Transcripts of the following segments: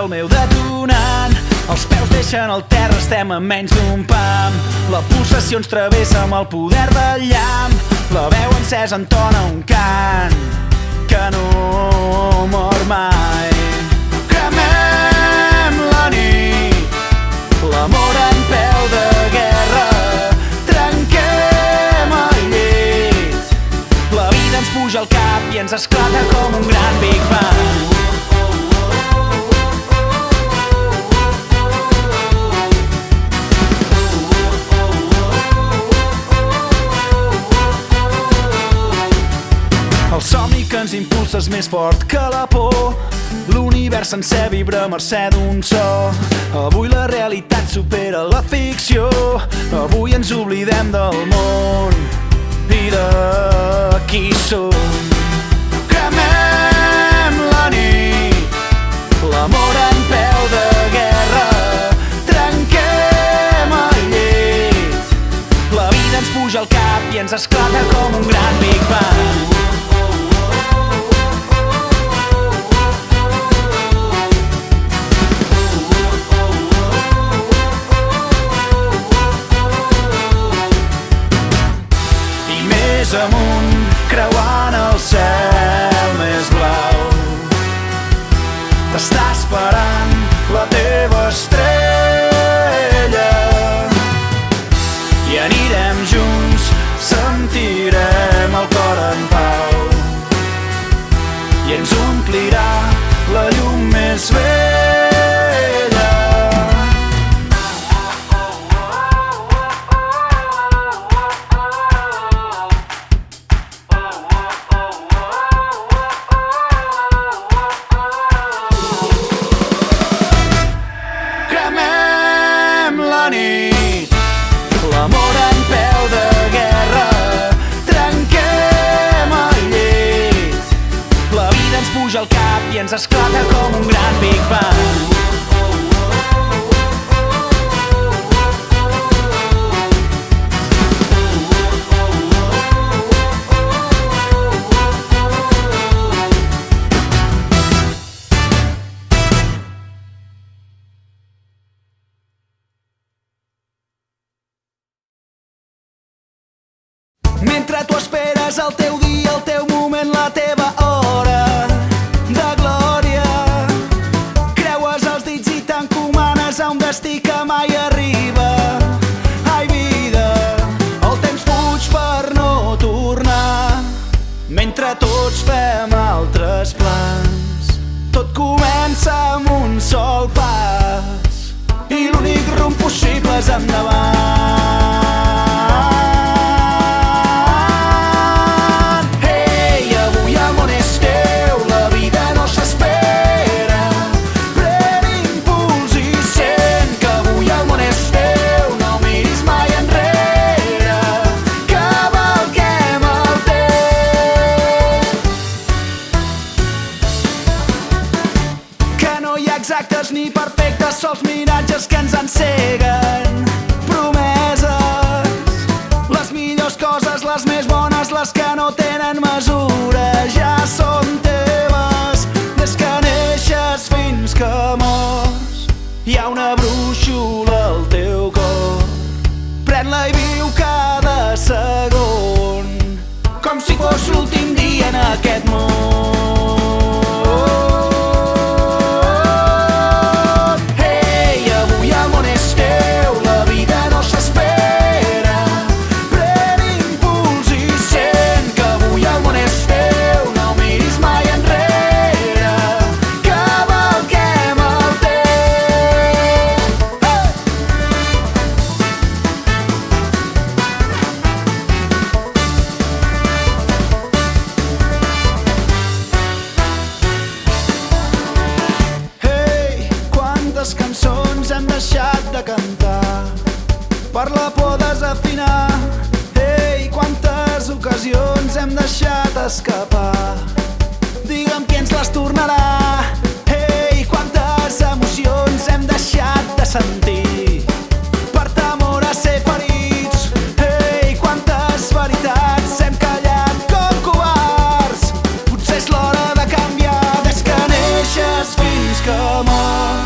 el meu detonant. Els peus deixen el terra, estem a menys d'un pam. La pulsació ens travessa amb el poder del llamp. La veu encesa entona un cant que no mor mai. Cremem la nit, l'amor en peu de guerra. Trenquem el llit, la vida ens puja al cap i ens esclata com un gran Big Bang. El somni que ens impulsa és més fort que la por. L'univers sencer vibra a mercè d'un so. Avui la realitat supera la ficció. Avui ens oblidem del món i de qui som. Cremem la nit, l'amor en peu de guerra. Trenquem el llit, la vida ens puja al cap i ens esclata com un gran Big Bang. Amunt, creuant el cel més blau, t'està esperant la teva estrella i anirem junts, sentirem el cor en pau i ens omplirà la llum més vella. L'amor en peu de guerra. Trenquem el llit, la vida ens puja al cap i ens esclata com un gran Big Bang. Mentre tu esperes el teu dia, el teu moment, la teva hora de glòria, creues els dits i t'encomanes a un destí que mai arriba. Ai, vida, el temps fuig per no tornar. Mentre tots fem altres plans, tot comença amb un sol pas i l'únic rumb possible és endavant. Exactes ni perfectes, sols miratges que ens enceguen. Promeses, les millors coses, les més bones, les que no tenen mesura, ja són teves des que neixes fins que mors. Hi ha una brúixola al teu cor, pren-la i viu cada segon com si fos l'últim dia en aquest món. Cançons hem deixat de cantar per la por desafinar. Ei, quantes ocasions hem deixat escapar. Digue'm qui ens les tornarà. Ei, quantes emocions hem deixat de sentir per temor a ser ferits. Ei, quantes veritats hem callat com covards. Potser és l'hora de canviar des que neixes fins que mors.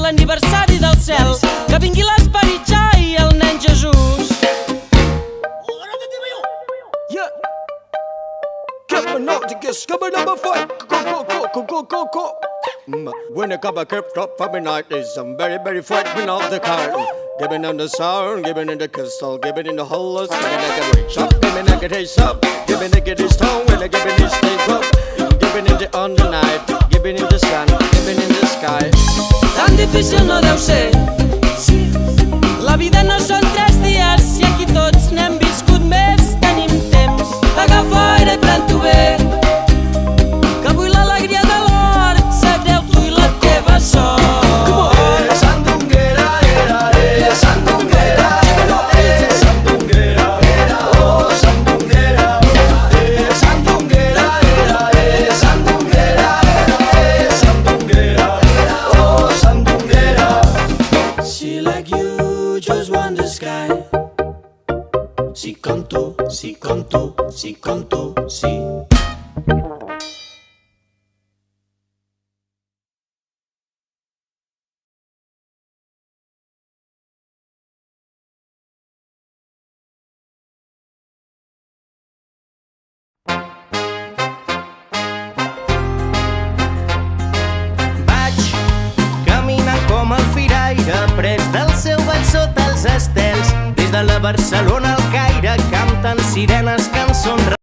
l'aniversari del cel, que vingui l'esperit ja i el nen Jesús. When I come a kept up for me night is I'm very, very frightening of the car. Giving in the sound, giving in the crystal, giving in the hollows, giving in the reach up, giving in the taste up, giving in the stone, when I giving in stay up, giving in the on the night, giving in the sun, giving in the sky. Tan difícil no deu ser. La vida no són 3 dies, si aquí tots n'hem viscut més, tenim temps. Agafa aire i pren-t'ho bé, que avui l'alegria de l'hort sereu tu i la teva sort. Sí com tu, sí com tu, sí com tu, sí. Vaig caminant com el firaire, pres del seu ball sota els estels, des de la Barcelona al Caire, canten sirenes cançons.